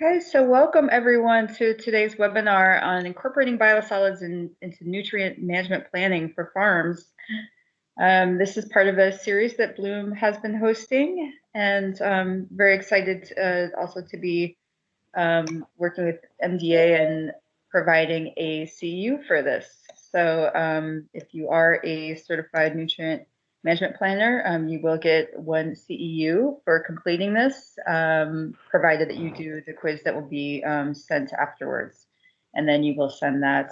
Okay, so welcome everyone to today's webinar on incorporating biosolids into nutrient management planning for farms. This is part of a series that Bloom has been hosting, and very excited also to be working with MDA and providing a CEU for this. So if you are a certified nutrient management planner, you will get one CEU for completing this, provided that you do the quiz that will be sent afterwards. And then you will send that,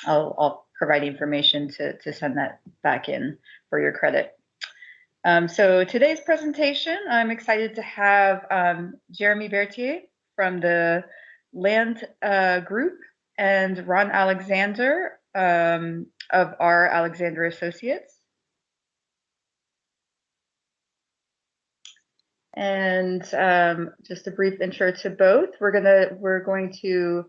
I'll provide information to send that back in for your credit. So today's presentation, I'm excited to have Jeremy Bertier from the Land Group and Ron Alexander of our Alexander Associates. And just a brief intro to both. We're going to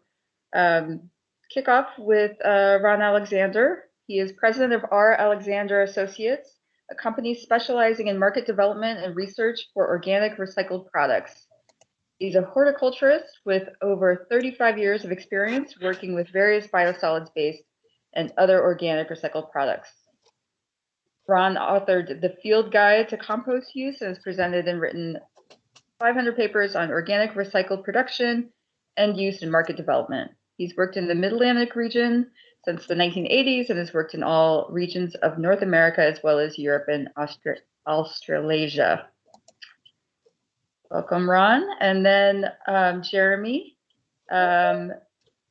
kick off with Ron Alexander. He is president of our Alexander Associates, a company specializing in market development and research for organic recycled products. He's a horticulturist with over 35 years of experience working with various biosolids-based and other organic recycled products. Ron authored The Field Guide to Compost Use and has presented and written 500 papers on organic recycled production and use in market development. He's worked in the Mid-Atlantic region since the 1980s and has worked in all regions of North America as well as Europe and Australasia. Welcome, Ron. And then Jeremy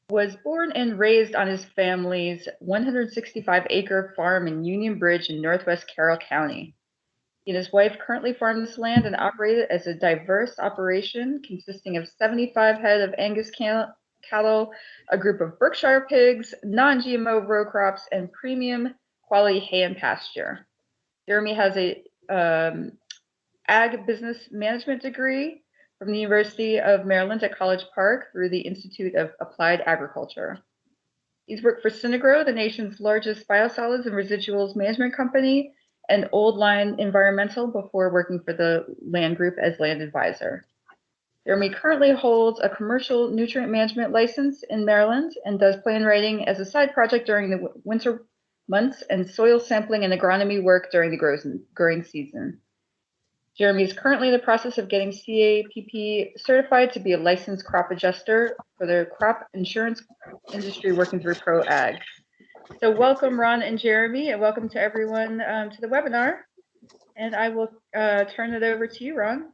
was born and raised on his family's 165-acre farm in Union Bridge in northwest Carroll County. He and his wife currently farm this land and operate it as a diverse operation consisting of 75 head of Angus cattle, a group of Berkshire pigs, non-GMO row crops, and premium quality hay and pasture. Jeremy has a ag business management degree from the University of Maryland at College Park through the Institute of Applied Agriculture. He's worked for Synagro, the nation's largest biosolids and residuals management company, and Old Line Environmental before working for the Land Group as land advisor. Jeremy currently holds a commercial nutrient management license in Maryland and does plan writing as a side project during the winter months and soil sampling and agronomy work during the growing season. Jeremy is currently in the process of getting CAPP certified to be a licensed crop adjuster for the crop insurance industry working through ProAg. So welcome, Ron and Jeremy, and welcome to everyone to the webinar. And I will turn it over to you, Ron.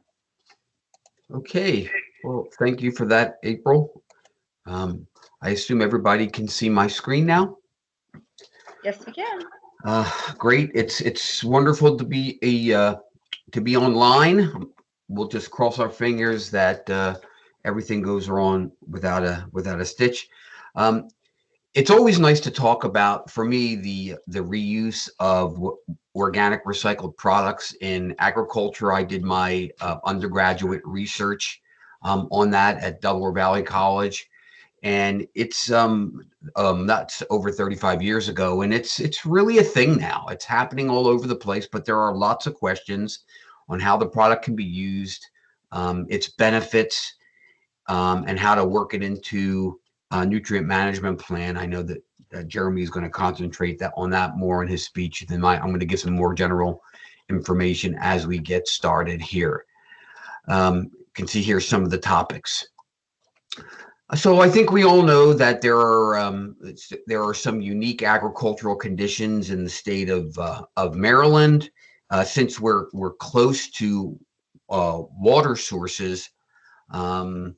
Okay, well, thank you for that, April. I assume everybody can see my screen now? Yes, we can. Great. It's wonderful to be online. We'll just cross our fingers that everything goes wrong without a stitch. It's always nice to talk about, for me, the reuse of organic recycled products in agriculture. I did my undergraduate research on that at Delaware Valley College, and it's that's over 35 years ago, and it's really a thing now. It's happening all over the place, but there are lots of questions on how the product can be used, its benefits, and how to work it into a nutrient management plan. I know that Jeremy is going to concentrate on that more in his speech than I'm going to give some more general information as we get started here. You can see here some of the topics. So I think we all know that there are some unique agricultural conditions in the state of Maryland. Since we're close to water sources, the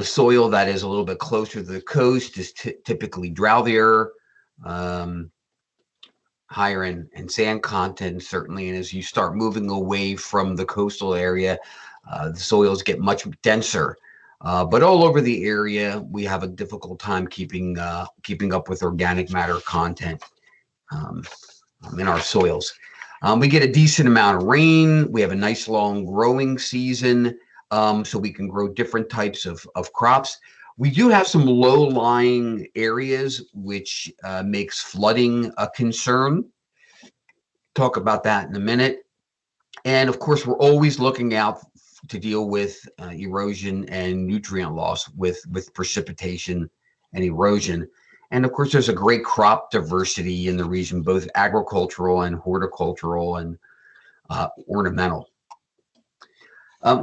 soil that is a little bit closer to the coast is typically droughtier, higher in sand content, certainly. And as you start moving away from the coastal area, the soils get much denser. But all over the area, we have a difficult time keeping up with organic matter content in our soils. We get a decent amount of rain. We have a nice long growing season, so we can grow different types of crops. We do have some low-lying areas, which makes flooding a concern. Talk about that in a minute. And of course, we're always looking out to deal with erosion and nutrient loss with precipitation and erosion. And of course, there's a great crop diversity in the region, both agricultural and horticultural and ornamental.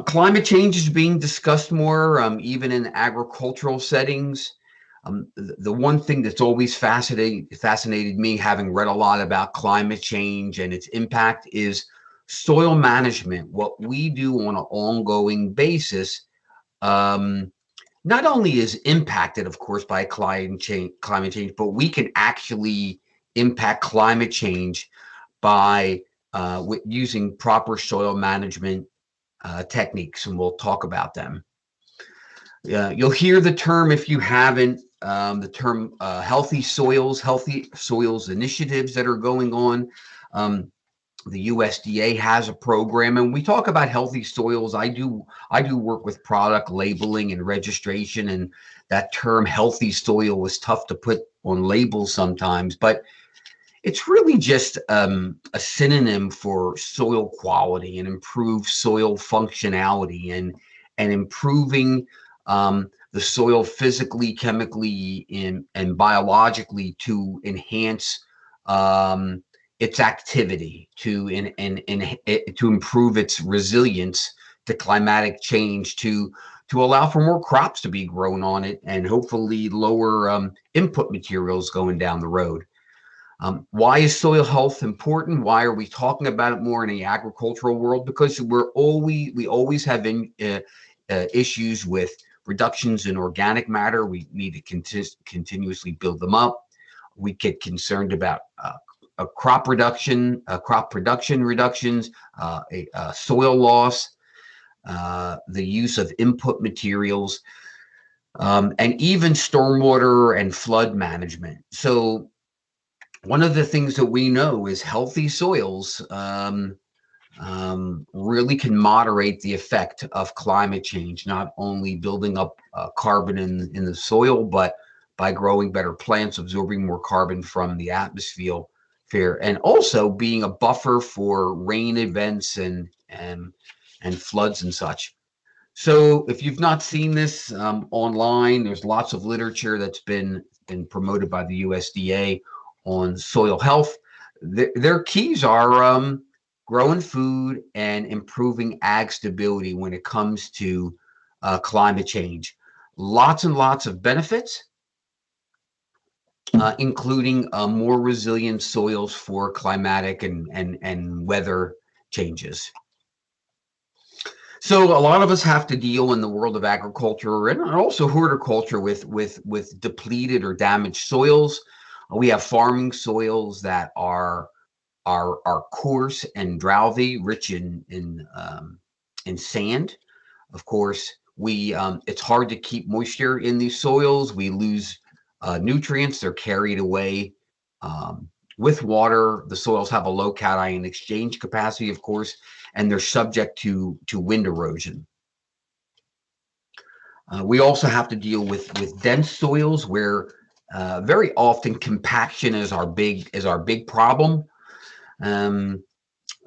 Climate change is being discussed more, even in agricultural settings. The one thing that's always fascinated me, having read a lot about climate change and its impact, is soil management. What we do on an ongoing basis, not only is impacted, of course, by climate change, but we can actually impact climate change by using proper soil management techniques, and we'll talk about them. You'll hear the term, if you haven't, the term healthy soils initiatives that are going on. The USDA has a program, and we talk about healthy soils. I do work with product labeling and registration, and that term healthy soil was tough to put on labels sometimes, but it's really just a synonym for soil quality and improved soil functionality and improving the soil physically, chemically, and biologically to enhance its activity, to improve its resilience to climatic change, to allow for more crops to be grown on it, and hopefully lower input materials going down the road. Why is soil health important? Why are we talking about it more in the agricultural world? Because we always have issues with reductions in organic matter. We need to continuously build them up. We get concerned about crop production reductions, soil loss, the use of input materials, and even stormwater and flood management. So one of the things that we know is healthy soils really can moderate the effect of climate change, not only building up carbon in the soil, but by growing better plants, absorbing more carbon from the atmosphere, and also being a buffer for rain events and floods and such. So if you've not seen this online, there's lots of literature that's been promoted by the USDA on soil health. Their keys are growing food and improving ag stability when it comes to climate change. Lots and lots of benefits, including more resilient soils for climatic and weather changes. So a lot of us have to deal in the world of agriculture and also horticulture with depleted or damaged soils. We have farming soils that are coarse and droughty, rich in sand. Of course, it's hard to keep moisture in these soils. We lose nutrients; they're carried away with water. The soils have a low cation exchange capacity, of course, and they're subject to wind erosion. We also have to deal with dense soils where very often compaction is our big problem.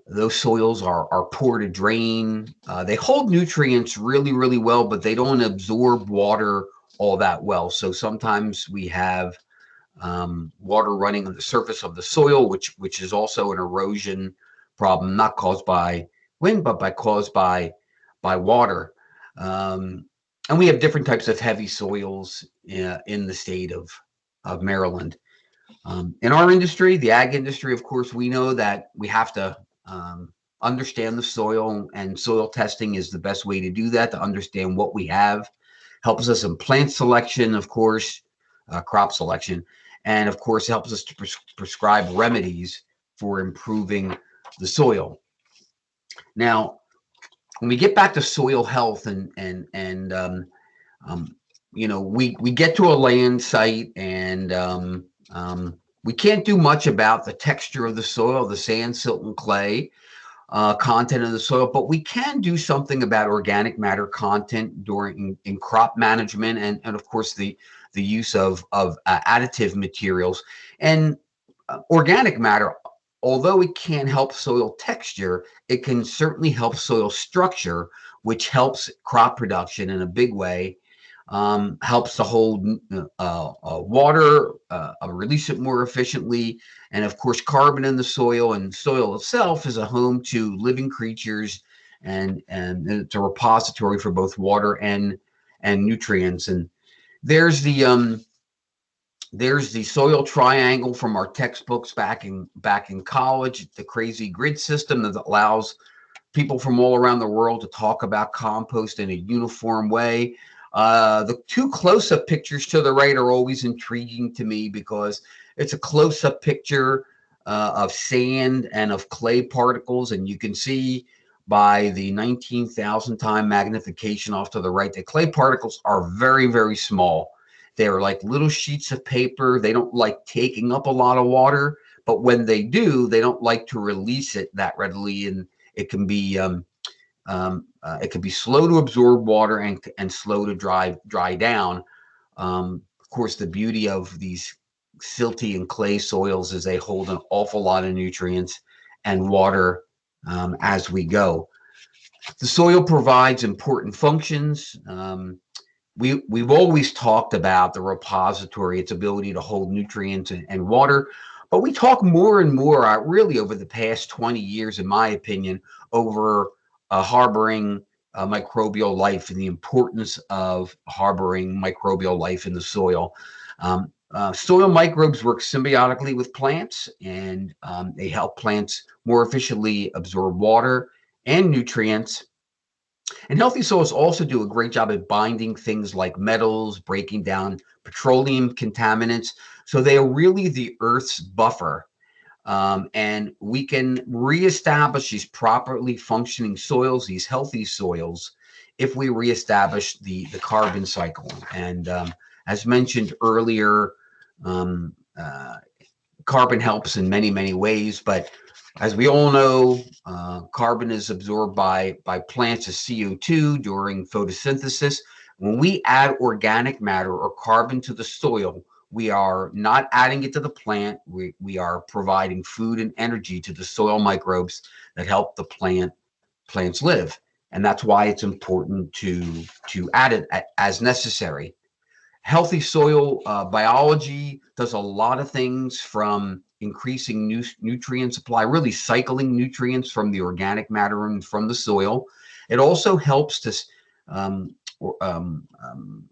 Those soils are poor to drain. They hold nutrients really, really well, but they don't absorb water all that well. So sometimes we have water running on the surface of the soil, which is also an erosion problem, not caused by wind, but caused by water. And we have different types of heavy soils in the state of Maryland. In our industry, the ag industry, of course, we know that we have to understand the soil, and soil testing is the best way to do that, to understand what we have. Helps us in plant selection, of course, crop selection, and of course helps us to prescribe remedies for improving the soil. Now, when we get back to soil health and we get to a land site and we can't do much about the texture of the soil, the sand, silt, and clay content of the soil, but we can do something about organic matter content in crop management and of course the use of additive materials. And organic matter although it can't help soil texture, it can certainly help soil structure, which helps crop production in a big way. Helps to hold water, release it more efficiently, and of course, carbon in the soil. And soil itself is a home to living creatures, and it's a repository for both water and nutrients. And there's the um, there's the soil triangle from our textbooks back in college, the crazy grid system that allows people from all around the world to talk about compost in a uniform way. The two close-up pictures to the right are always intriguing to me because it's a close-up picture of sand and of clay particles, and you can see by the 19,000 time magnification off to the right that clay particles are very, very small. They're like little sheets of paper. They don't like taking up a lot of water, but when they do, they don't like to release it that readily, and it can be slow to absorb water and slow to dry down. Of course, the beauty of these silty and clay soils is they hold an awful lot of nutrients and water as we go. The soil provides important functions. We've always talked about the repository, its ability to hold nutrients and water, but we talk more and more, really over the past 20 years, in my opinion, over harboring microbial life and the importance of harboring microbial life in the soil. Soil microbes work symbiotically with plants, and they help plants more efficiently absorb water and nutrients. And healthy soils also do a great job at binding things like metals, breaking down petroleum contaminants. So they are really the Earth's buffer. And we can reestablish these properly functioning soils, these healthy soils, if we reestablish the carbon cycle. And as mentioned earlier, um, uh, carbon helps in many, many ways, but as we all know, carbon is absorbed by plants as CO2 during photosynthesis. When we add organic matter or carbon to the soil, we are not adding it to the plant. We are providing food and energy to the soil microbes that help the plants live. And that's why it's important to add it as necessary. Healthy soil biology does a lot of things, from increasing nutrient supply, really cycling nutrients from the organic matter and from the soil. It also helps to um, um, um,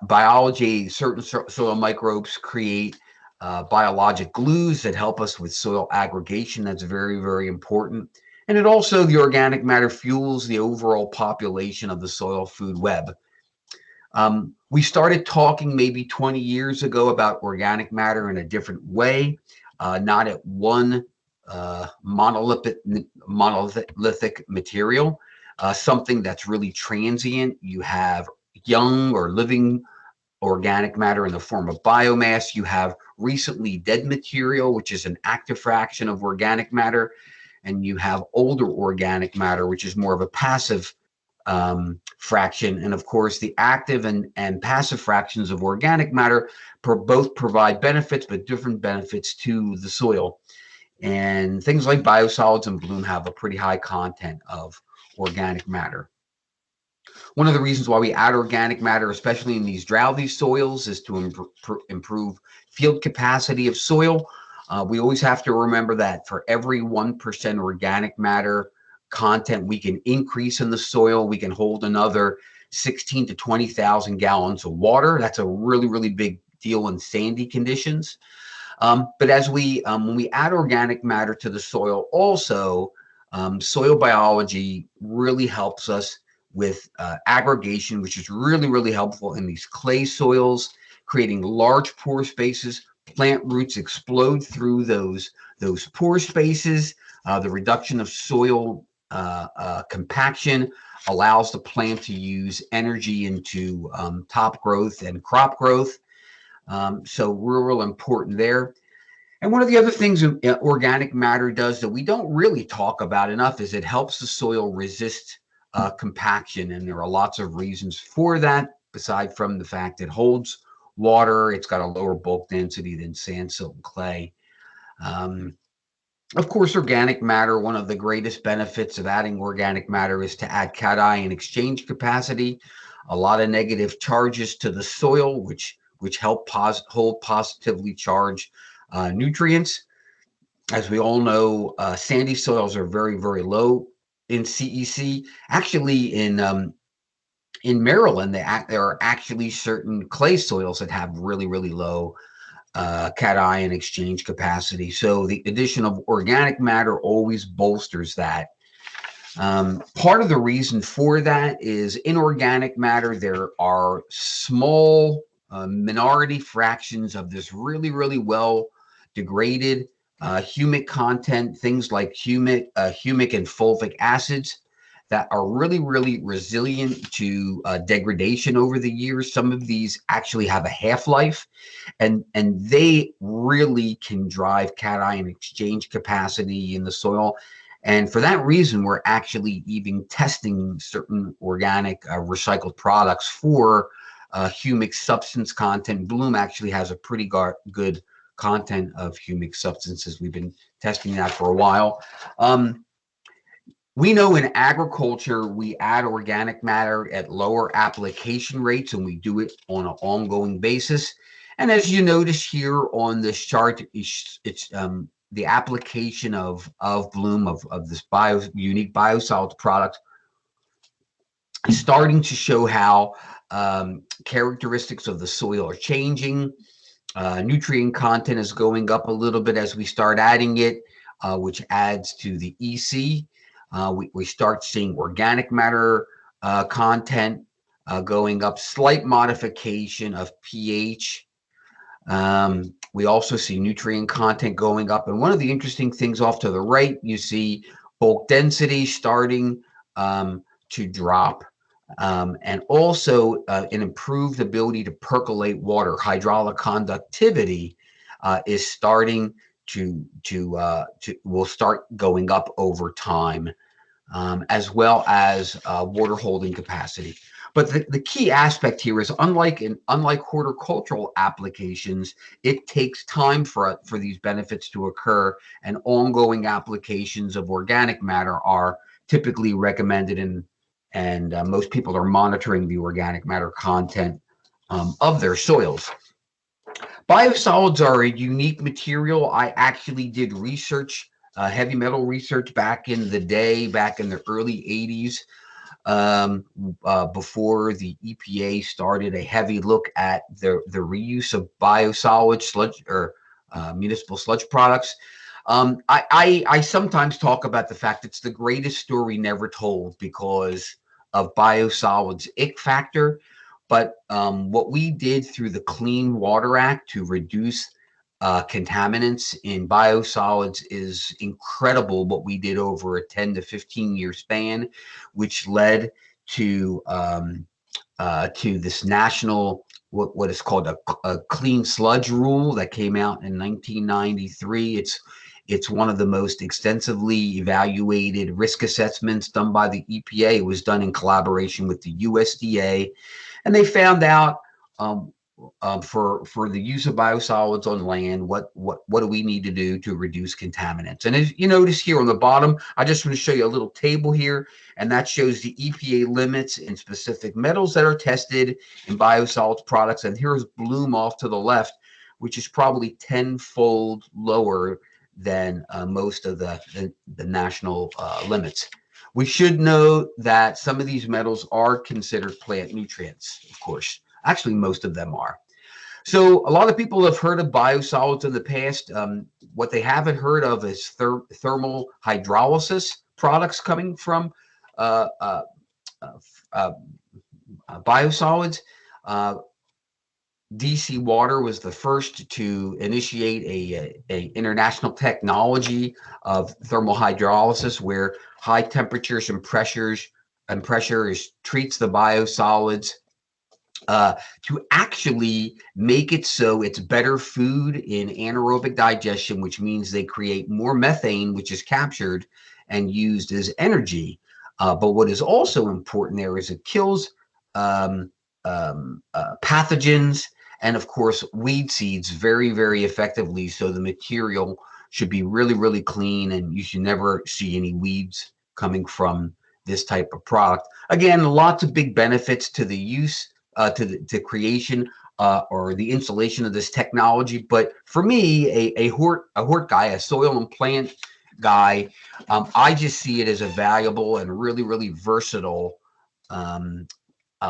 biology, certain soil microbes create biologic glues that help us with soil aggregation. That's very, very important. And it also, the organic matter fuels the overall population of the soil food web. We started talking maybe 20 years ago about organic matter in a different way, not at one monolithic material, something that's really transient. You have young or living organic matter in the form of biomass. You have recently dead material, which is an active fraction of organic matter. And you have older organic matter, which is more of a passive fraction. And of course, the active and passive fractions of organic matter both provide benefits, but different benefits to the soil. And things like biosolids and bloom have a pretty high content of organic matter. One of the reasons why we add organic matter, especially in these drouthy soils, is to improve field capacity of soil. We always have to remember that for every 1% organic matter content we can increase in the soil, we can hold another 16 to 20,000 gallons of water. That's a really, really big deal in sandy conditions. But as when we add organic matter to the soil, also soil biology really helps us with aggregation, which is really, really helpful in these clay soils, creating large pore spaces. Plant roots explode through those pore spaces. The reduction of soil compaction allows the plant to use energy into top growth and crop growth. So real important there. And one of the other things organic matter does that we don't really talk about enough is it helps the soil resist compaction. And there are lots of reasons for that, aside from the fact it holds water. It's got a lower bulk density than sand, silt, and clay. Um, of course, organic matter, one of the greatest benefits of adding organic matter is to add cation exchange capacity, a lot of negative charges to the soil, which help hold positively charged nutrients. As we all know, sandy soils are very, very low in CEC. Actually, in Maryland, there are actually certain clay soils that have really, really low cation exchange capacity. So the addition of organic matter always bolsters that. Part of the reason for that is in organic matter, there are small minority fractions of this really, really well degraded humic content, things like humic and fulvic acids that are really, really resilient to degradation over the years. Some of these actually have a half-life, and they really can drive cation exchange capacity in the soil. And for that reason, we're actually even testing certain organic recycled products for humic substance content. Bloom actually has a pretty good content of humic substances. We've been testing that for a while. We know in agriculture, we add organic matter at lower application rates, and we do it on an ongoing basis. And as you notice here on this chart, it's the application of Bloom, of this unique biosolids product, is starting to show how characteristics of the soil are changing. Nutrient content is going up a little bit as we start adding it, which adds to the EC. We start seeing organic matter content going up, slight modification of pH. We also see nutrient content going up. And one of the interesting things off to the right, you see bulk density starting to drop. And also an improved ability to percolate water. Hydraulic conductivity is starting will start going up over time, as well as water holding capacity. But the key aspect here is unlike horticultural applications, it takes time for these benefits to occur, and ongoing applications of organic matter are typically recommended, and most people are monitoring the organic matter content of their soils. Biosolids are a unique material. I actually did research, heavy metal research back in the day, back in the early 80s, before the EPA started a heavy look at the reuse of biosolids, sludge, or municipal sludge products. I sometimes talk about the fact it's the greatest story never told because of biosolids' ick factor. But what we did through the Clean Water Act to reduce contaminants in biosolids is incredible. What we did over a 10 to 15 year span, which led to this national what is called a clean sludge rule that came out in 1993. It's one of the most extensively evaluated risk assessments done by the EPA. It was done in collaboration with the USDA, and they found out for the use of biosolids on land, what do we need to do to reduce contaminants? And as you notice here on the bottom, I just want to show you a little table here, and that shows the EPA limits in specific metals that are tested in biosolids products. And here's Bloom off to the left, which is probably tenfold lower than most of the national limits. We should note that some of these metals are considered plant nutrients, of course. Actually, most of them are. So a lot of people have heard of biosolids in the past. What they haven't heard of is thermal hydrolysis products coming from biosolids. DC Water was the first to initiate a international technology of thermal hydrolysis, where high temperatures and pressure treats the biosolids to actually make it so it's better food in anaerobic digestion, which means they create more methane, which is captured and used as energy. But what is also important there is it kills pathogens and, of course, weed seeds very, very effectively. So the material should be really, really clean, and you should never see any weeds coming from this type of product. Again, lots of big benefits to the use, to creation or the installation of this technology. But for me, a hort guy, a soil and plant guy, I just see it as a valuable and really, really versatile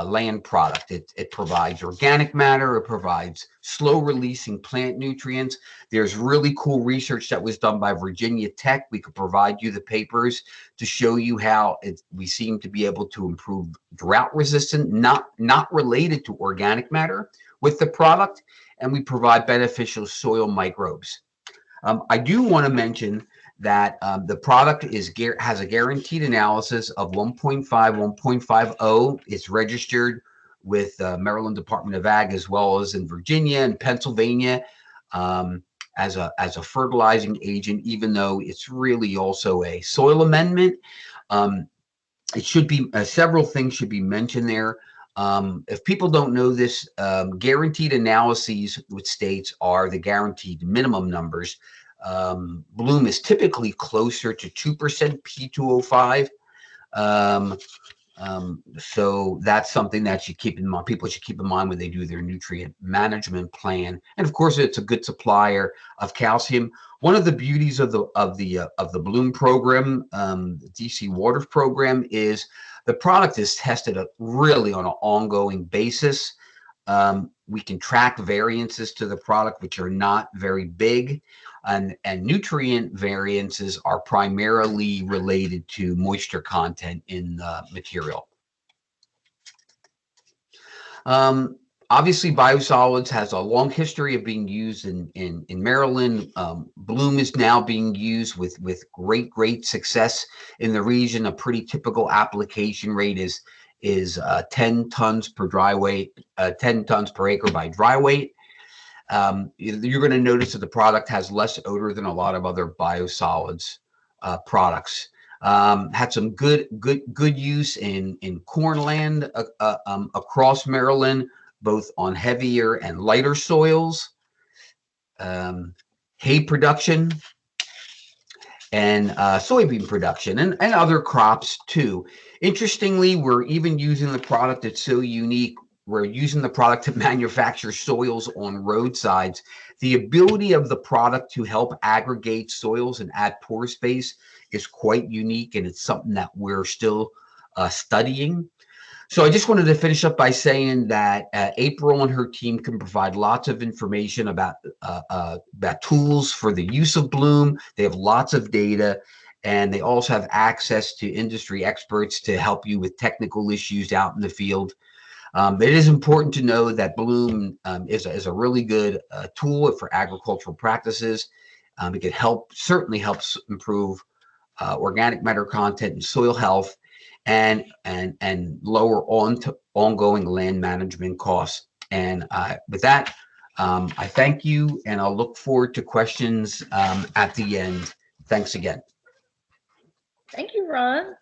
land product. It provides organic matter. It provides slow releasing plant nutrients. There's really cool research that was done by Virginia Tech. We could provide you the papers to show you how we seem to be able to improve drought resistant, not related to organic matter with the product, and we provide beneficial soil microbes. I do want to mention that the product has a guaranteed analysis of 1.5, 1.50. It's registered with Maryland Department of Ag, as well as in Virginia and Pennsylvania, as a fertilizing agent, even though it's really also a soil amendment. It should be several things should be mentioned there. If people don't know this, guaranteed analyses with states are the guaranteed minimum numbers. Bloom is typically closer to 2% P2O5. So that's something that you keep in mind. People should keep in mind when they do their nutrient management plan. And of course, it's a good supplier of calcium. One of the beauties of the Bloom program, the DC Waters program, is the product is tested really on an ongoing basis. We can track variances to the product, which are not very big. And nutrient variances are primarily related to moisture content in the material. Obviously, Biosolids has a long history of being used in Maryland. Bloom is now being used with great success in the region. A pretty typical application rate is 10 tons per dry weight, 10 tons per acre by dry weight. You're going to notice that the product has less odor than a lot of other Biosolids products. Had some good use in corn land across Maryland, both on heavier and lighter soils, hay production, and soybean production, and other crops too. Interestingly, we're even using the product that's so unique. We're using the product to manufacture soils on roadsides. The ability of the product to help aggregate soils and add pore space is quite unique, and it's something that we're still studying. So I just wanted to finish up by saying that April and her team can provide lots of information about tools for the use of Bloom. They have lots of data, and they also have access to industry experts to help you with technical issues out in the field. It is important to know that Bloom is a really good tool for agricultural practices. It can certainly helps improve organic matter content and soil health, and lower ongoing land management costs. And with that, I thank you, and I'll look forward to questions at the end. Thanks again. Thank you, Ron.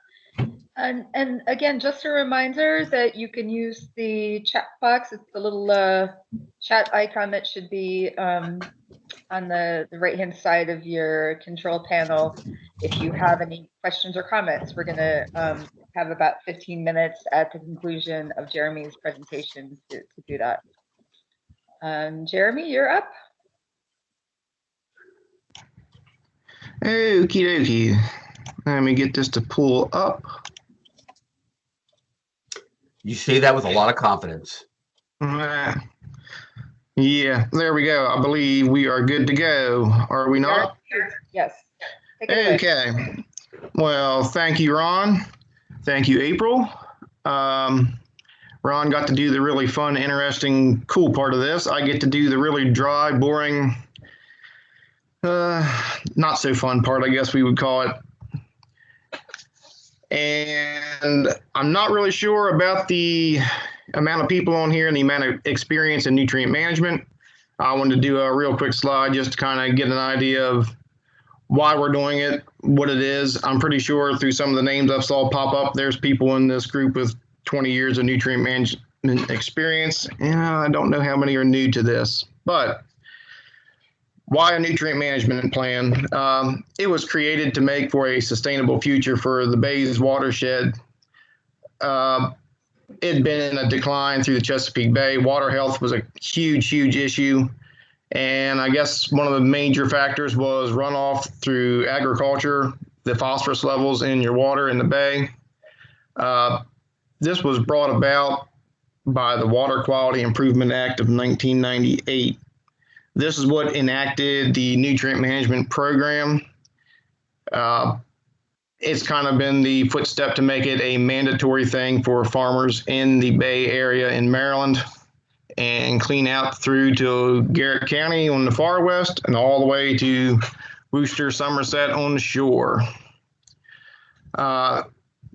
And again, just a reminder that you can use the chat box. It's the little chat icon that should be on the right-hand side of your control panel. If you have any questions or comments, we're going to have about 15 minutes at the conclusion of Jeremy's presentation to do that. Jeremy, you're up. Okie dokie. Let me get this to pull up. You say that with a lot of confidence. Yeah, there we go. I believe we are good to go. Are we not? Yes. Okay. Well, thank you, Ron. Thank you, April. Ron got to do the really fun, interesting, cool part of this. I get to do the really dry, boring, not so fun part, I guess we would call it. And I'm not really sure about the amount of people on here and the amount of experience in nutrient management. I wanted to do a real quick slide just to kind of get an idea of why we're doing it, what it is. I'm pretty sure through some of the names I saw pop up, there's people in this group with 20 years of nutrient management experience. And I don't know how many are new to this, but Why a nutrient management plan? It was created to make for a sustainable future for the Bay's watershed. It had been in a decline through the Chesapeake Bay. Water health was a huge, huge issue. And I guess one of the major factors was runoff through agriculture, the phosphorus levels in your water in the bay. This was brought about by the Water Quality Improvement Act of 1998. This is what enacted the nutrient management program. It's kind of been the footstep to make it a mandatory thing for farmers in the Bay Area in Maryland and clean out through to Garrett County on the far west and all the way to Worcester, Somerset on the shore.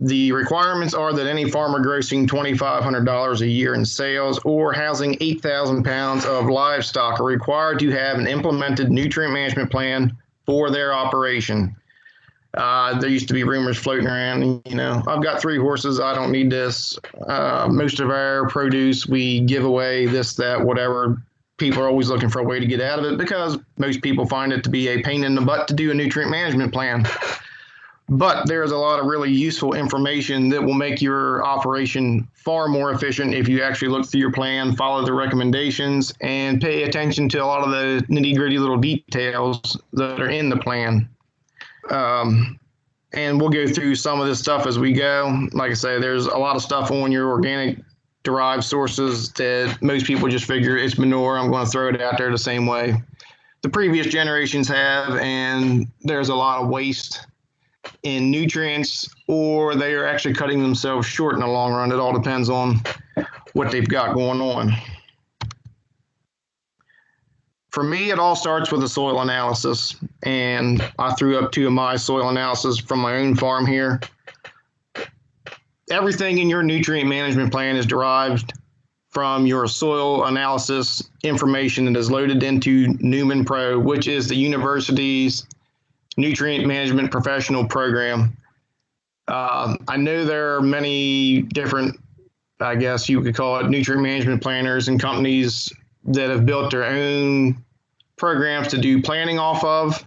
The requirements are that any farmer grossing $2,500 a year in sales or housing 8,000 pounds of livestock are required to have an implemented nutrient management plan for their operation. There used to be rumors floating around, I've got 3 horses, I don't need this. Most of our produce, we give away this, that, whatever. People are always looking for a way to get out of it because most people find it to be a pain in the butt to do a nutrient management plan. But there's a lot of really useful information that will make your operation far more efficient if you actually look through your plan, follow the recommendations, and pay attention to a lot of the nitty-gritty little details that are in the plan. And we'll go through some of this stuff as we go. Like I say, there's a lot of stuff on your organic derived sources that most people just figure it's manure, I'm going to throw it out there the same way the previous generations have, and there's a lot of waste in nutrients, or they are actually cutting themselves short in the long run. It all depends on what they've got going on. For me, it all starts with a soil analysis, and I threw up 2 of my soil analysis from my own farm here. Everything in your nutrient management plan is derived from your soil analysis information that is loaded into Newman Pro, which is the university's nutrient management professional program. I know there are many different, I guess you could call it, nutrient management planners and companies that have built their own programs to do planning off of.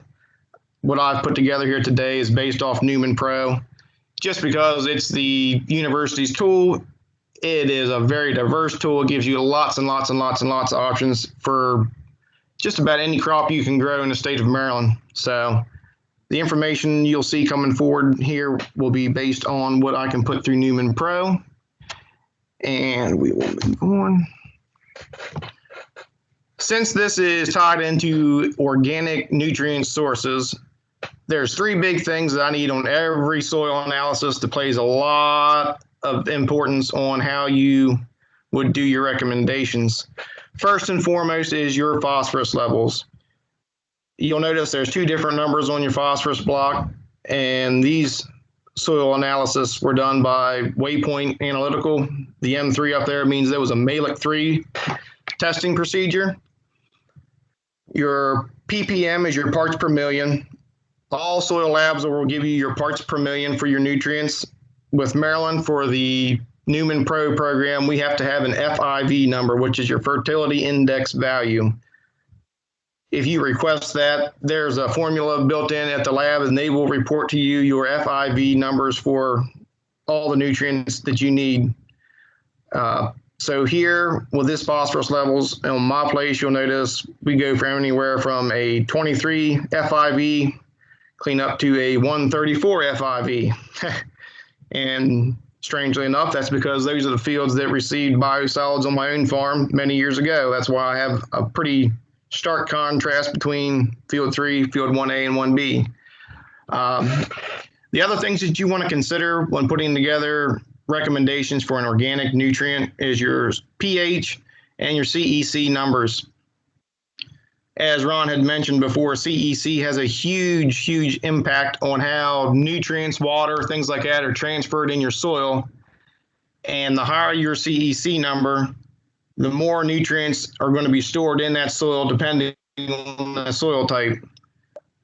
What I've put together here today is based off Newman Pro. Just because it's the university's tool, it is a very diverse tool. It gives you lots and lots and lots and lots of options for just about any crop you can grow in the state of Maryland. So the information you'll see coming forward here will be based on what I can put through Newman Pro. And we will move on. Since this is tied into organic nutrient sources, there's 3 big things that I need on every soil analysis that plays a lot of importance on how you would do your recommendations. First and foremost is your phosphorus levels. You'll notice there's 2 different numbers on your phosphorus block, and these soil analysis were done by Waypoint Analytical. The M3 up there means there was a Malic 3 testing procedure. Your ppm is your parts per million. All soil labs will give you your parts per million for your nutrients. With Maryland, for the Newman Pro program, we have to have an FIV number, which is your fertility index value. If you request that, there's a formula built in at the lab, and they will report to you your FIV numbers for all the nutrients that you need. So here, with this phosphorus levels on my place, you'll notice we go from anywhere from a 23 FIV clean up to a 134 FIV. And strangely enough, that's because those are the fields that received biosolids on my own farm many years ago. That's why I have a pretty stark contrast between field 3, field 1A, and 1B. The other things that you want to consider when putting together recommendations for an organic nutrient is your pH and your CEC numbers. As Ron had mentioned before, CEC has a huge, huge impact on how nutrients, water, things like that are transferred in your soil. And the higher your CEC number, the more nutrients are going to be stored in that soil depending on the soil type.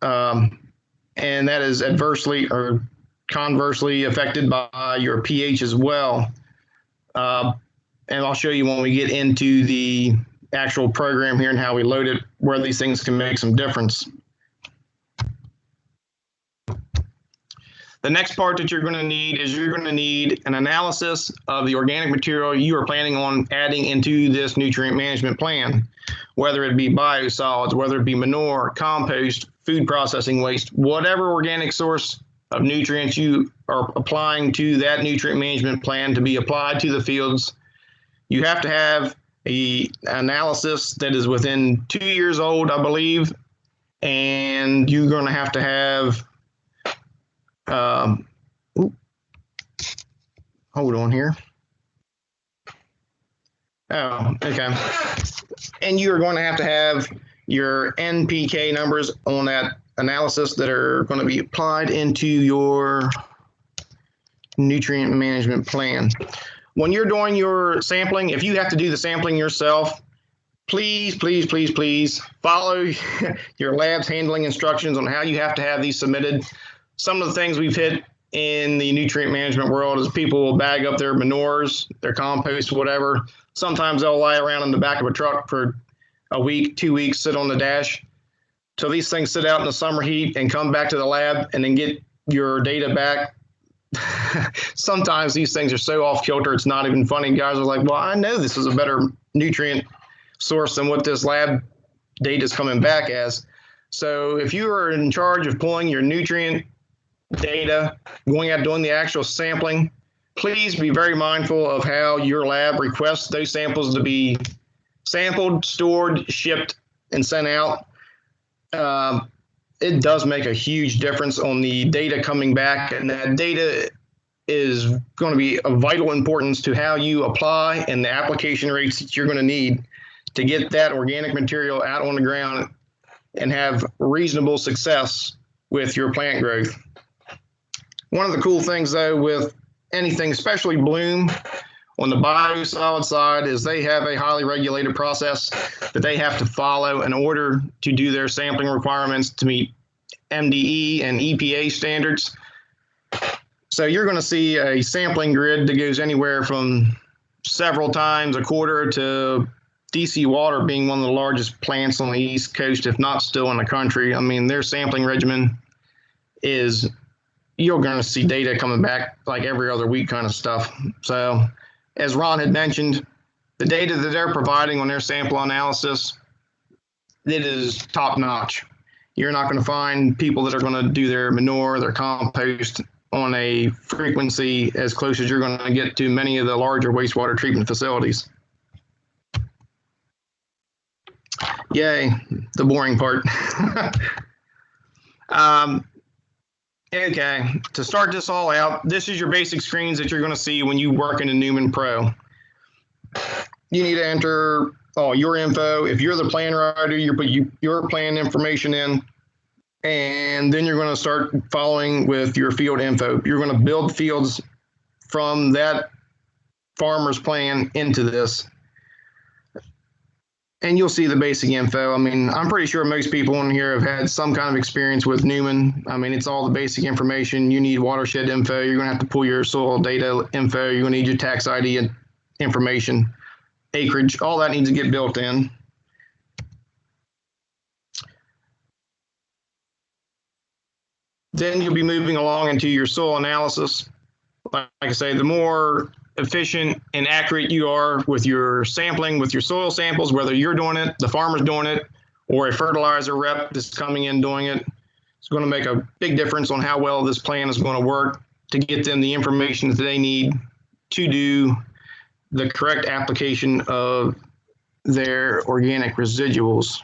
And that is adversely or conversely affected by your pH as well. And I'll show you when we get into the actual program here and how we load it, where these things can make some difference. The next part that you're going to need is you're going to need an analysis of the organic material you are planning on adding into this nutrient management plan, whether it be biosolids, whether it be manure, compost, food processing waste, whatever organic source of nutrients you are applying to that nutrient management plan to be applied to the fields. You have to have an analysis that is within 2 years old, I believe, and you're going to have hold on here. Oh, okay. And you are going to have your NPK numbers on that analysis that are going to be applied into your nutrient management plan. When you're doing your sampling, if you have to do the sampling yourself, please follow your lab's handling instructions on how you have to have these submitted. Some of the things we've hit in the nutrient management world is people will bag up their manures, their compost, whatever. Sometimes they'll lie around in the back of a truck for a week, 2 weeks, sit on the dash. So these things sit out in the summer heat and come back to the lab and then get your data back. Sometimes these things are so off kilter, it's not even funny. Guys are like, well, I know this is a better nutrient source than what this lab data is coming back as. So if you are in charge of pulling your nutrient data, going out doing the actual sampling, please be very mindful of how your lab requests those samples to be sampled, stored, shipped, and sent out. It does make a huge difference on the data coming back, and that data is going to be of vital importance to how you apply and the application rates that you're going to need to get that organic material out on the ground and have reasonable success with your plant growth. One of the cool things, though, with anything, especially bloom, on the biosolid side, is they have a highly regulated process that they have to follow in order to do their sampling requirements to meet MDE and EPA standards. So you're going to see a sampling grid that goes anywhere from several times a quarter to DC Water being one of the largest plants on the East Coast, if not still in the country. I mean, their sampling regimen is, you're going to see data coming back like every other week kind of stuff. So as Ron had mentioned, the data that they're providing on their sample analysis, it is top notch. You're not going to find people that are going to do their manure, their compost on a frequency as close as you're going to get to many of the larger wastewater treatment facilities. Yay, the boring part. Okay, to start this all out, this is your basic screens that you're going to see when you work in a Newman Pro. You need to enter all your info. If you're the plan writer, you put your plan information in, and then you're going to start following with your field info. You're going to build fields from that farmer's plan into this. And you'll see the basic info. I mean, I'm pretty sure most people in here have had some kind of experience with Newman. I mean, it's all the basic information. You need watershed info. You're going to have to pull your soil data info. You're going to need your tax ID information, acreage. All that needs to get built in. Then you'll be moving along into your soil analysis. Like I say, the more efficient and accurate you are with your sampling, with your soil samples, whether you're doing it, the farmer's doing it, or a fertilizer rep that's coming in doing it, it's going to make a big difference on how well this plan is going to work to get them the information that they need to do the correct application of their organic residuals.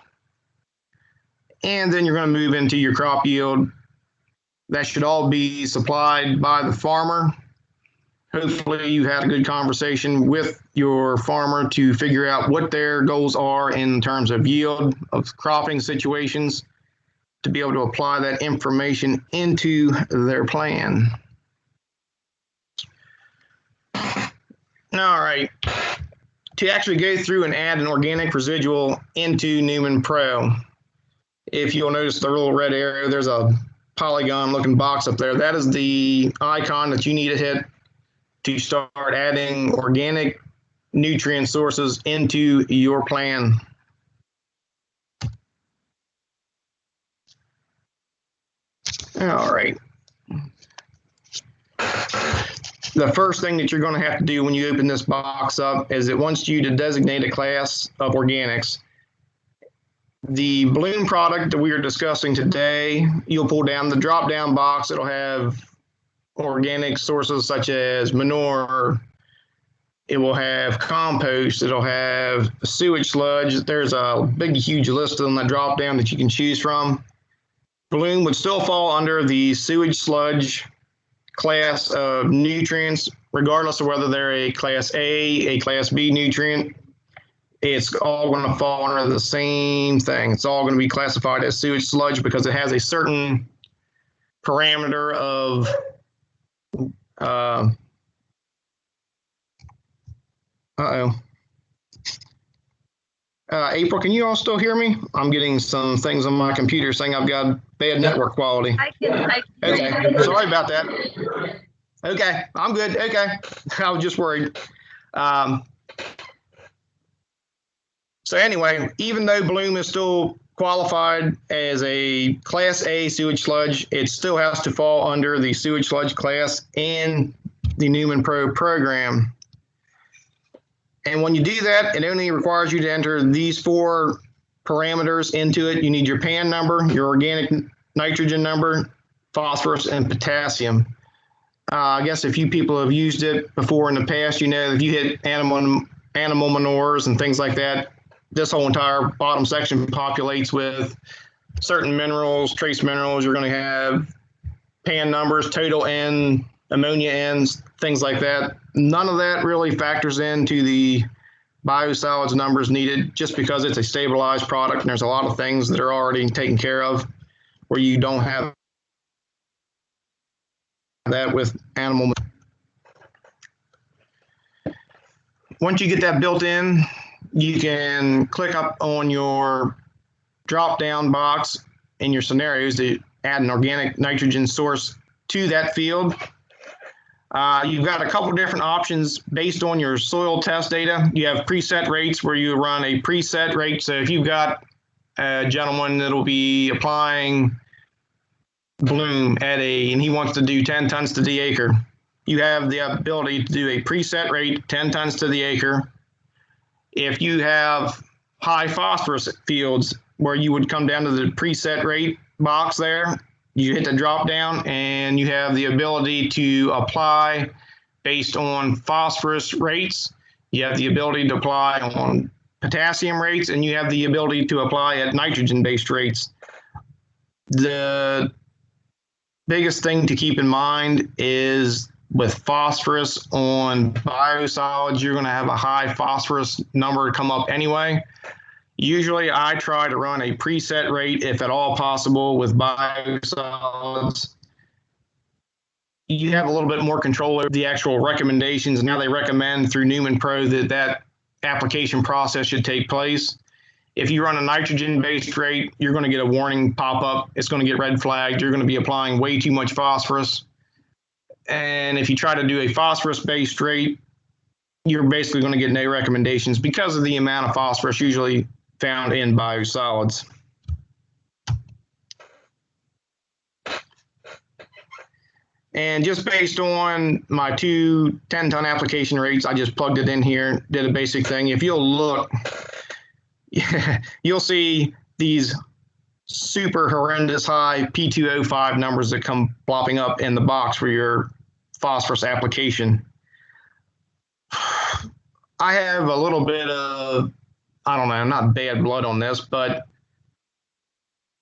And then you're going to move into your crop yield. That should all be supplied by the farmer. Hopefully you had a good conversation with your farmer to figure out what their goals are in terms of yield, of cropping situations, to be able to apply that information into their plan. All right. To actually go through and add an organic residual into Newman Pro, if you'll notice the little red area, there's a polygon looking box up there. That is the icon that you need to hit to start adding organic nutrient sources into your plan. All right. The first thing that you're going to have to do when you open this box up is it wants you to designate a class of organics. The Bloom product that we are discussing today, you'll pull down the drop-down box. It'll have organic sources such as manure. It will have compost. It'll have sewage sludge. There's a big, huge list on the drop-down that you can choose from. Bloom would still fall under the sewage sludge class of nutrients, regardless of whether they're a class A class B nutrient. It's all going to fall under the same thing. It's all going to be classified as sewage sludge because it has a certain parameter of April, can you all still hear me? I'm getting some things on my computer saying I've got bad network quality. I can. Okay, sorry about that. Okay, I'm good. Okay, I was just worried. So anyway, even though Bloom is still qualified as a Class A sewage sludge, it still has to fall under the sewage sludge class in the Newman Pro program. And when you do that, it only requires you to enter these 4 parameters into it. You need your PAN number, your organic nitrogen number, phosphorus, and potassium. I guess if you people have used it before in the past, you know if you hit animal manures and things like that, this whole entire bottom section populates with certain minerals, trace minerals. You're going to have PAN numbers, total N, ammonia N's, things like that. None of that really factors into the biosolids numbers needed just because it's a stabilized product and there's a lot of things that are already taken care of where you don't have that with animal. Once you get that built in, you can click up on your drop-down box in your scenarios to add an organic nitrogen source to that field. You've got a couple different options based on your soil test data. You have preset rates where you run a preset rate. So if you've got a gentleman that'll be applying Bloom and he wants to do 10 tons to the acre, you have the ability to do a preset rate, 10 tons to the acre. If you have high phosphorus fields where you would come down to the preset rate box there, you hit the drop down and you have the ability to apply based on phosphorus rates. You have the ability to apply on potassium rates, and you have the ability to apply at nitrogen-based rates. The biggest thing to keep in mind is with phosphorus on biosolids, you're going to have a high phosphorus number come up anyway. Usually I try to run a preset rate if at all possible with biosolids. You have a little bit more control over the actual recommendations. Now they recommend through Newman Pro that application process should take place. If you run a nitrogen-based rate, you're going to get a warning pop up. It's going to get red flagged. You're going to be applying way too much phosphorus. And if you try to do a phosphorus-based rate, you're basically going to get no recommendations because of the amount of phosphorus usually found in biosolids. And just based on my 2 10-ton application rates, I just plugged it in here, did a basic thing. If you'll look, you'll see these super horrendous high P2O5 numbers that come plopping up in the box for your phosphorus application. I have a little bit of, I don't know, not bad blood on this, but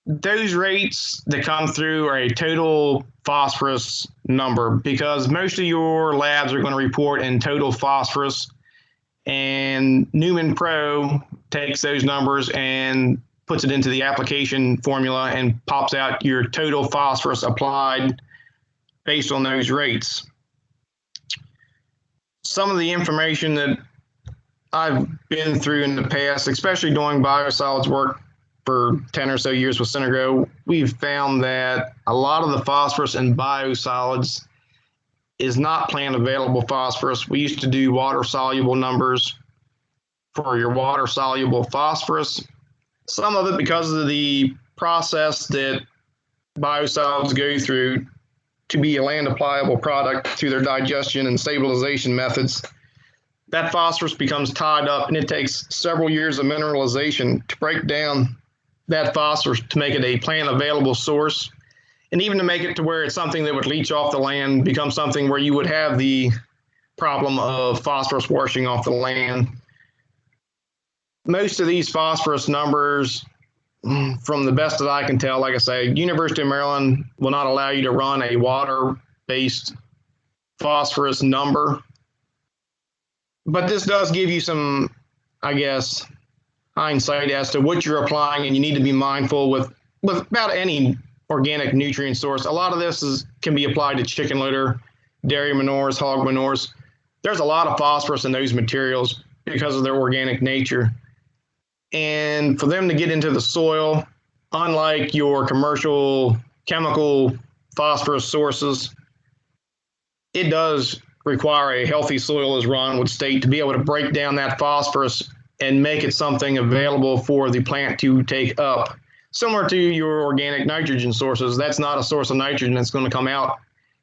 those rates that come through are a total phosphorus number because most of your labs are going to report in total phosphorus, and Newman Pro takes those numbers and puts it into the application formula and pops out your total phosphorus applied based on those rates. Some of the information that I've been through in the past, especially doing biosolids work for 10 or so years with Synergo, we've found that a lot of the phosphorus in biosolids is not plant available phosphorus. We used to do water soluble numbers for your water soluble phosphorus. Some of it because of the process that biosolids go through to be a land applicable product through their digestion and stabilization methods. That phosphorus becomes tied up, and it takes several years of mineralization to break down that phosphorus to make it a plant available source, and even to make it to where it's something that would leach off the land, become something where you would have the problem of phosphorus washing off the land. Most of these phosphorus numbers, from the best that I can tell, like I say, University of Maryland will not allow you to run a water-based phosphorus number. But this does give you some, I guess, hindsight as to what you're applying, and you need to be mindful with about any organic nutrient source. A lot of this can be applied to chicken litter, dairy manures, hog manures. There's a lot of phosphorus in those materials because of their organic nature. And for them to get into the soil, unlike your commercial chemical phosphorus sources, it does require a healthy soil, as Ron would state, to be able to break down that phosphorus and make it something available for the plant to take up. Similar to your organic nitrogen sources, that's not a source of nitrogen that's going to come out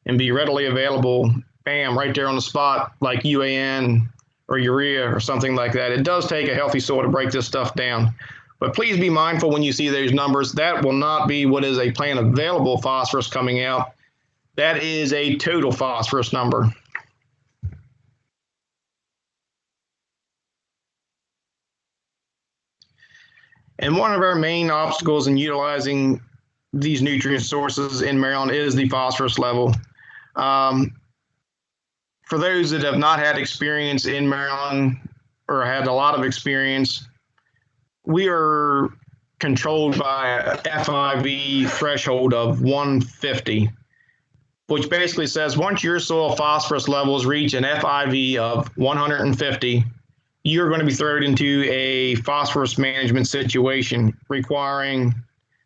and be readily available, bam, right there on the spot, like UAN or urea or something like that. It does take a healthy soil to break this stuff down. But please be mindful when you see those numbers. That will not be what is a plant available phosphorus coming out. That is a total phosphorus number. And one of our main obstacles in utilizing these nutrient sources in Maryland is the phosphorus level. For those that have not had experience in Maryland or had a lot of experience, we are controlled by a FIV threshold of 150, which basically says once your soil phosphorus levels reach an FIV of 150, you're going to be thrown into a phosphorus management situation requiring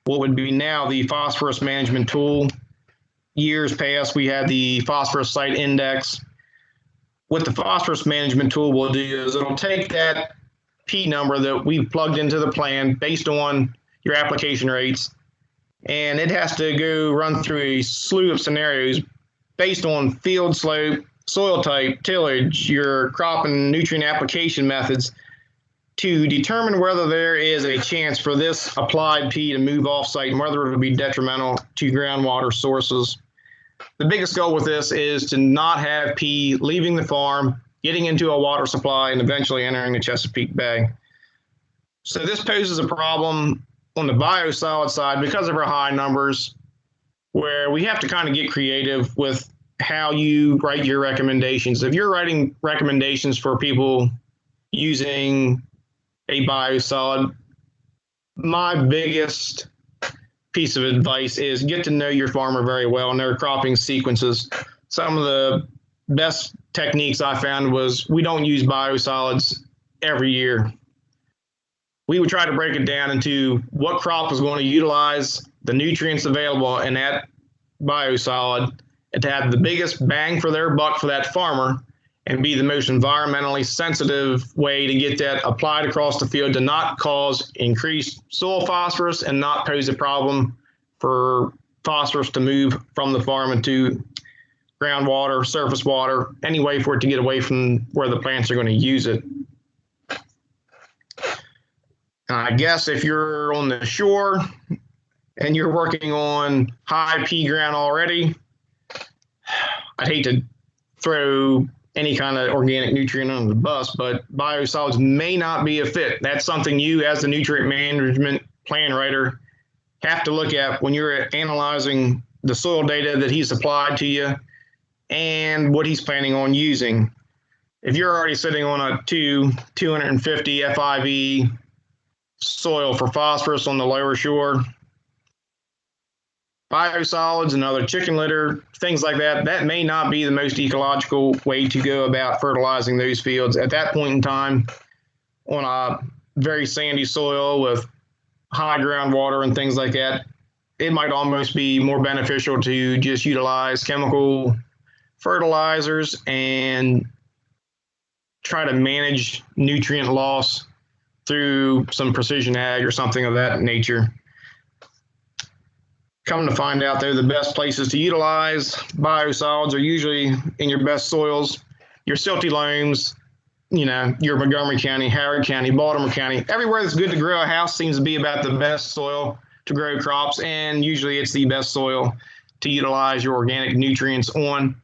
what would be now the phosphorus management tool. Years past, we had the phosphorus site index. What the phosphorus management tool will do is it'll take that P number that we've plugged into the plan based on your application rates, and it has to go run through a slew of scenarios based on field slope, soil type, tillage, your crop and nutrient application methods to determine whether there is a chance for this applied P to move off-site and whether it will be detrimental to groundwater sources. The biggest goal with this is to not have P leaving the farm, getting into a water supply, and eventually entering the Chesapeake Bay. So this poses a problem on the biosolid side because of our high numbers, where we have to kind of get creative with how you write your recommendations. If you're writing recommendations for people using a biosolid, my biggest piece of advice is get to know your farmer very well and their cropping sequences. Some of the best techniques I found was we don't use biosolids every year. We would try to break it down into what crop is going to utilize the nutrients available in that biosolid and to have the biggest bang for their buck for that farmer and be the most environmentally sensitive way to get that applied across the field to not cause increased soil phosphorus and not pose a problem for phosphorus to move from the farm into groundwater, surface water, any way for it to get away from where the plants are going to use it. I guess if you're on the shore and you're working on high P ground already, I'd hate to throw any kind of organic nutrient under the bus, but biosolids may not be a fit. That's something you, as the nutrient management plan writer, have to look at when you're analyzing the soil data that he's supplied to you and what he's planning on using. If you're already sitting on a 250 FIV soil for phosphorus on the lower shore, biosolids and other chicken litter, things like that, that may not be the most ecological way to go about fertilizing those fields. At that point in time, on a very sandy soil with high groundwater and things like that, it might almost be more beneficial to just utilize chemical fertilizers and try to manage nutrient loss through some precision ag or something of that nature. Come to find out, they're the best places to utilize biosolids are usually in your best soils, your silty loams, you know, your Montgomery County, Howard County, Baltimore County. Everywhere that's good to grow a house seems to be about the best soil to grow crops, and usually it's the best soil to utilize your organic nutrients on.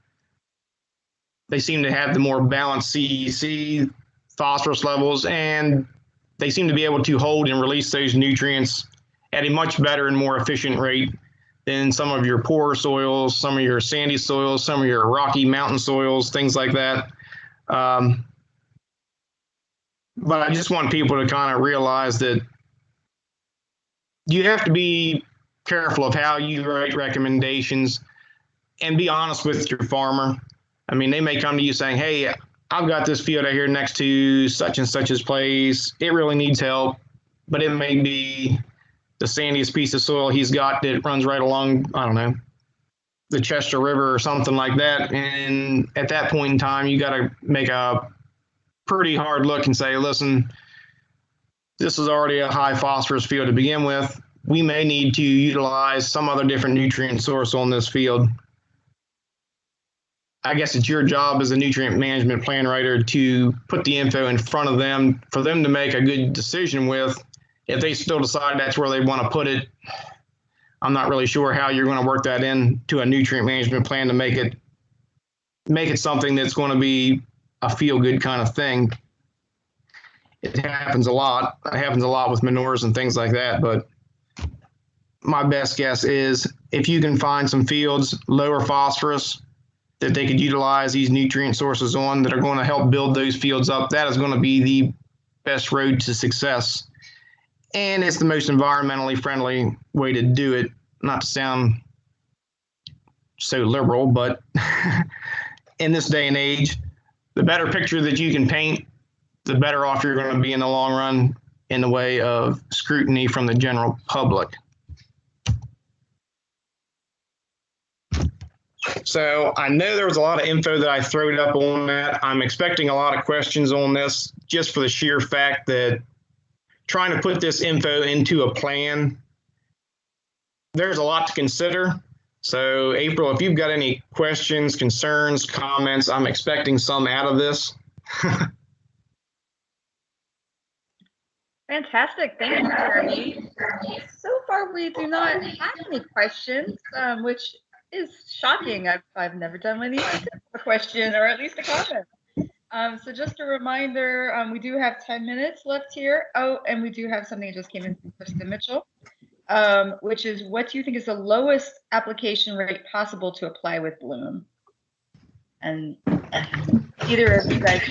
They seem to have the more balanced CEC, phosphorus levels, and they seem to be able to hold and release those nutrients at a much better and more efficient rate than some of your poorer soils, some of your sandy soils, some of your rocky mountain soils, things like that. But I just want people to kind of realize that you have to be careful of how you write recommendations and be honest with your farmer. I mean, they may come to you saying, hey, I've got this field out here next to such and such's place. It really needs help, but it may be the sandiest piece of soil he's got that runs right along, I don't know, the Chester River or something like that. And at that point in time, you got to make a pretty hard look and say, listen, this is already a high phosphorus field to begin with. We may need to utilize some other different nutrient source on this field. I guess it's your job as a nutrient management plan writer to put the info in front of them for them to make a good decision with. If they still decide that's where they want to put it, I'm not really sure how you're going to work that into a nutrient management plan to make it something that's going to be a feel-good kind of thing. It happens a lot. It happens a lot with manures and things like that, but my best guess is if you can find some fields lower phosphorus that they could utilize these nutrient sources on that are going to help build those fields up, that is going to be the best road to success. And it's the most environmentally friendly way to do it. Not to sound so liberal, but in this day and age, the better picture that you can paint, the better off you're going to be in the long run in the way of scrutiny from the general public. So I know there was a lot of info that I throwed up on that. I'm expecting a lot of questions on this just for the sheer fact that trying to put this info into a plan, there's a lot to consider. So April, if you've got any questions, concerns, comments, I'm expecting some out of this. Fantastic. Thank you, Jeremy. So far, we do not have any questions, which is shocking. I've never done one of these to a question or at least a comment. So just a reminder, we do have 10 minutes left here. Oh, and we do have something that just came in from Kristen Mitchell, which is, what do you think is the lowest application rate possible to apply with Bloom? And either of you guys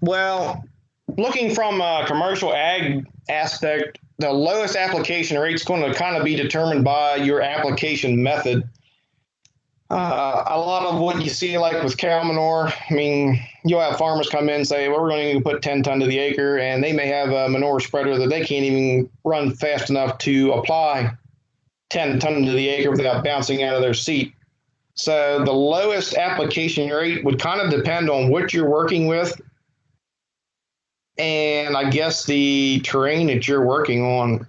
Well, looking from a commercial ag aspect, the lowest application rate is going to kind of be determined by your application method. A lot of what you see, like with cow manure, I mean, you'll have farmers come in and say, well, we're going to put 10 ton to the acre, and they may have a manure spreader that they can't even run fast enough to apply 10 ton to the acre without bouncing out of their seat. So the lowest application rate would kind of depend on what you're working with, and I guess the terrain that you're working on.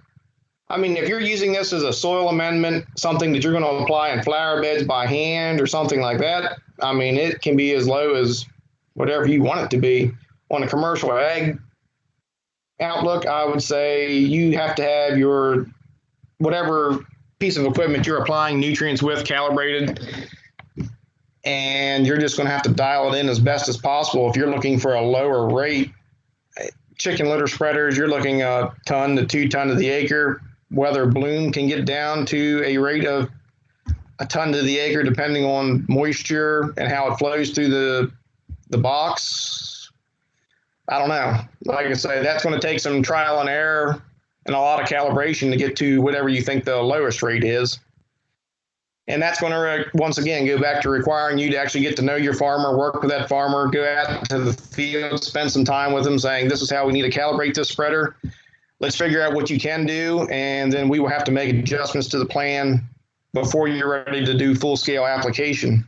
I mean, if you're using this as a soil amendment, something that you're going to apply in flower beds by hand or something like that, I mean, it can be as low as whatever you want it to be. On a commercial ag outlook, I would say you have to have your whatever piece of equipment you're applying nutrients with calibrated, and you're just going to have to dial it in as best as possible. If you're looking for a lower rate, chicken litter spreaders, you're looking a ton to 2 ton to the acre. Whether Bloom can get down to a rate of a ton to the acre, depending on moisture and how it flows through the box, I don't know. Like I say, that's going to take some trial and error and a lot of calibration to get to whatever you think the lowest rate is. And that's going to, once again, go back to requiring you to actually get to know your farmer, work with that farmer, go out to the field, spend some time with them saying, this is how we need to calibrate this spreader. Let's figure out what you can do, and then we will have to make adjustments to the plan before you're ready to do full-scale application.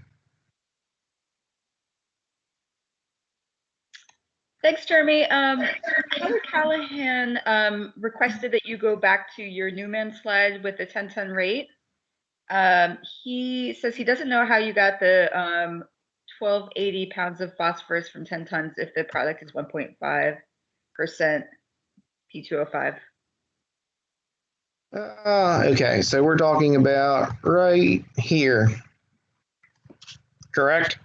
Thanks, Jeremy. Howard Callahan requested that you go back to your Newman slide with the 10-ton rate. He says he doesn't know how you got the 1280 pounds of phosphorus from 10 tons if the product is 1.5% P2O5. Okay, so we're talking about right here, correct?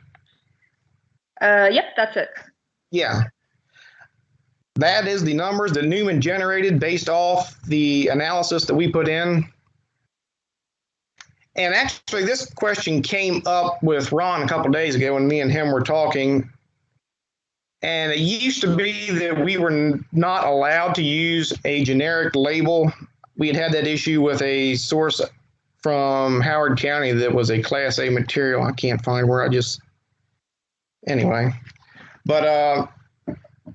Yep, that's it. Yeah. That is the numbers that Newman generated based off the analysis that we put in. And actually, this question came up with Ron a couple of days ago when me and him were talking. And it used to be that we were not allowed to use a generic label. We had that issue with a source from Howard County that was a Class A material. I can't find where anyway. But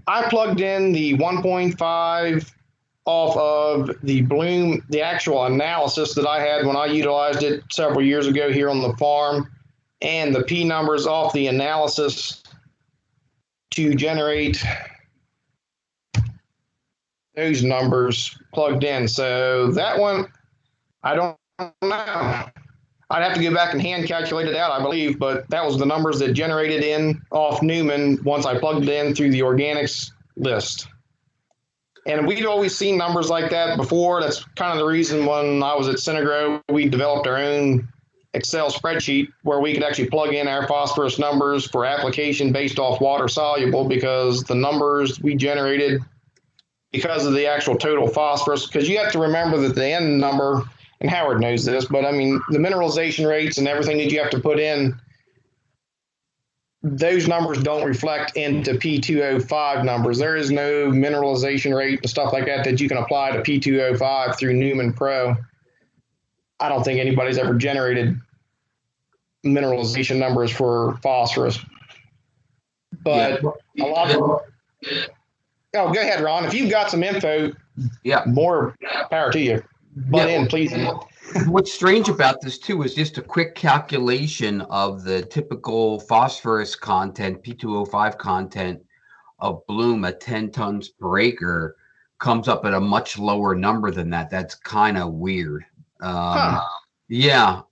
I plugged in the 1.5 off of the Bloom, the actual analysis that I had when I utilized it several years ago here on the farm, and the P numbers off the analysis to generate those numbers plugged in. So that one, I don't know. I'd have to go back and hand calculate it out, I believe, but that was the numbers that generated in off Newman once I plugged it in through the organics list. And we'd always seen numbers like that before. That's kind of the reason when I was at Synagro, we developed our own Excel spreadsheet where we could actually plug in our phosphorus numbers for application based off water soluble, because the numbers we generated because of the actual total phosphorus, because you have to remember that the end number, and Howard knows this, but I mean, the mineralization rates and everything that you have to put in, those numbers don't reflect into P2O5 numbers. There is no mineralization rate and stuff like that you can apply to P2O5 through Newman Pro. I don't think anybody's ever generated mineralization numbers for phosphorus. But a lot of oh, go ahead, Ron. If you've got some info, more power to you. Butt in, please. What's strange about this too is just a quick calculation of the typical phosphorus content, P2O5 content of Bloom at 10 tons per acre comes up at a much lower number than that. That's kind of weird. Yeah.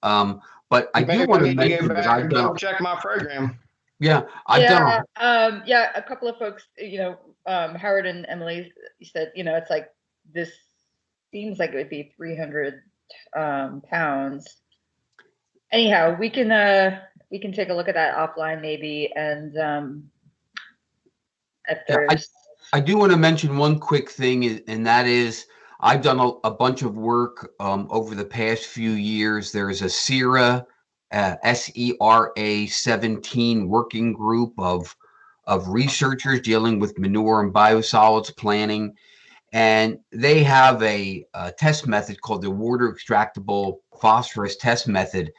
But I do want to mention that I've double check my program. Yeah, I've done. A couple of folks, Howard and Emily said, it's like this seems like it would be 300 pounds. Anyhow, we can take a look at that offline maybe, and if there's. I do want to mention one quick thing, and that is I've done a bunch of work over the past few years. There's a SERA, SERA 17 working group of researchers dealing with manure and biosolids planning. And they have a test method called the water extractable phosphorus test method.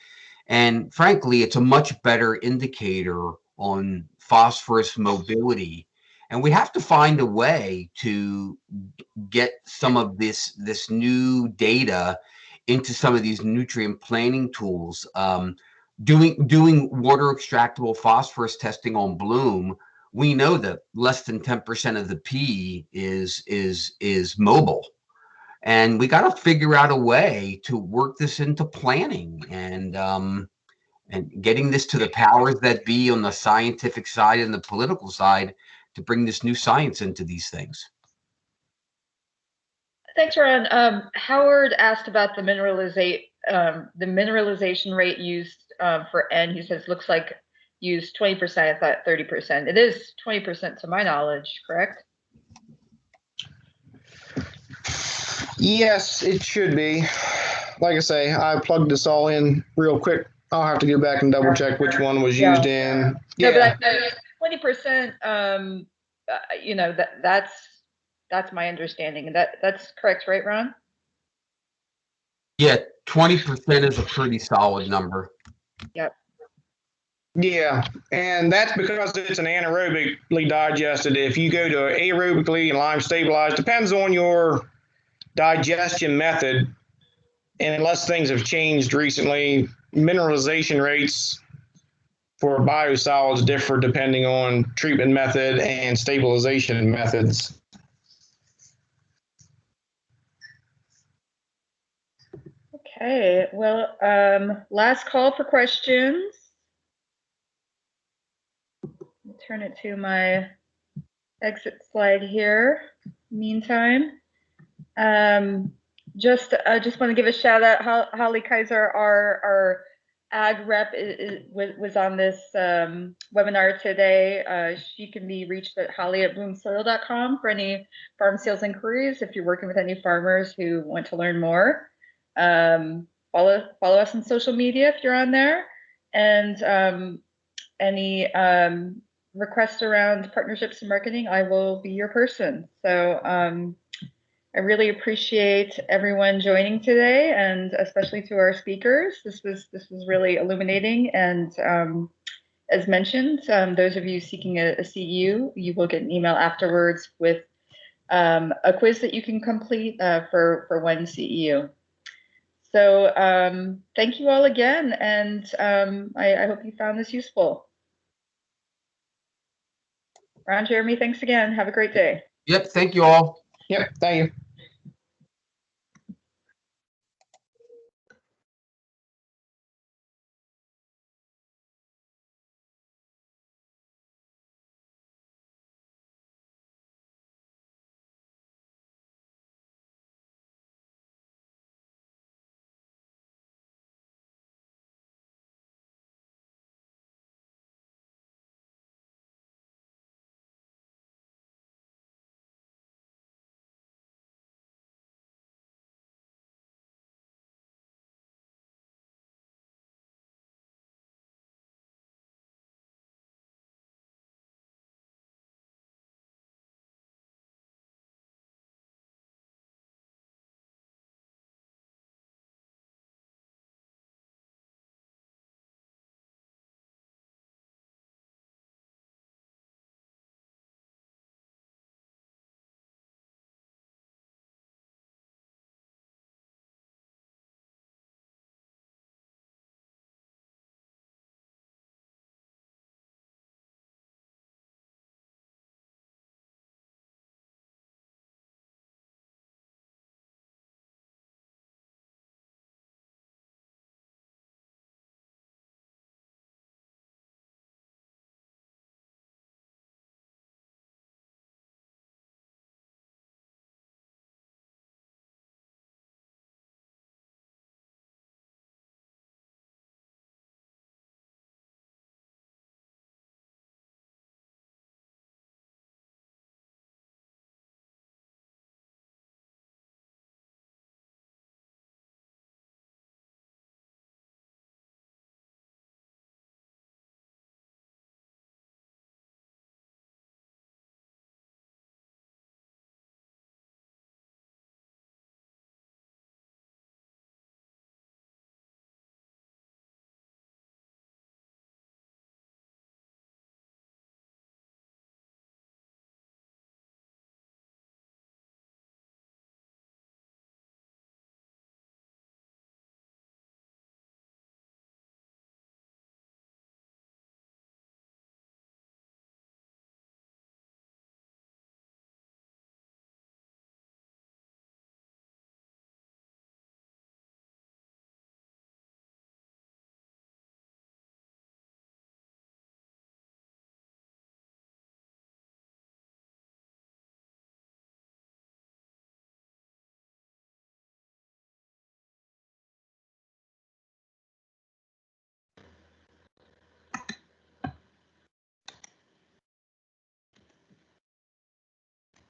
And frankly, it's a much better indicator on phosphorus mobility. And we have to find a way to get some of this new data into some of these nutrient planning tools. Doing water extractable phosphorus testing on Bloom, we know that less than 10% of the P is mobile, and we got to figure out a way to work this into planning and getting this to the powers that be on the scientific side and the political side to bring this new science into these things. Thanks, Ron. Howard asked about the mineralization rate used for N. He says looks like used 20%. I thought 30%. It is 20% to my knowledge, correct? Yes, it should be. Like I say, I plugged this all in real quick. I'll have to go back and double check which one was used in. Yeah, but 20%. That's my understanding, and that's correct, right, Ron? Yeah, 20% is a pretty solid number. Yep. Yeah, and that's because it's an anaerobically digested. If you go to aerobically and lime stabilized, depends on your digestion method. And unless things have changed recently, mineralization rates for biosolids differ depending on treatment method and stabilization methods. Okay, well, last call for questions. I'll turn it to my exit slide here. Meantime, just want to give a shout out. Holly Kaiser, our ag rep, was on this webinar today. She can be reached at holly@bloomsoil.com for any farm sales inquiries. If you're working with any farmers who want to learn more, follow us on social media if you're on there, and any requests around partnerships and marketing, I will be your person. So I really appreciate everyone joining today, and especially to our speakers. This was really illuminating. And as mentioned, those of you seeking a CEU, you will get an email afterwards with a quiz that you can complete for one CEU. So thank you all again, and I hope you found this useful. Ron, Jeremy, thanks again. Have a great day. Yep. Thank you all. Yep, thank you.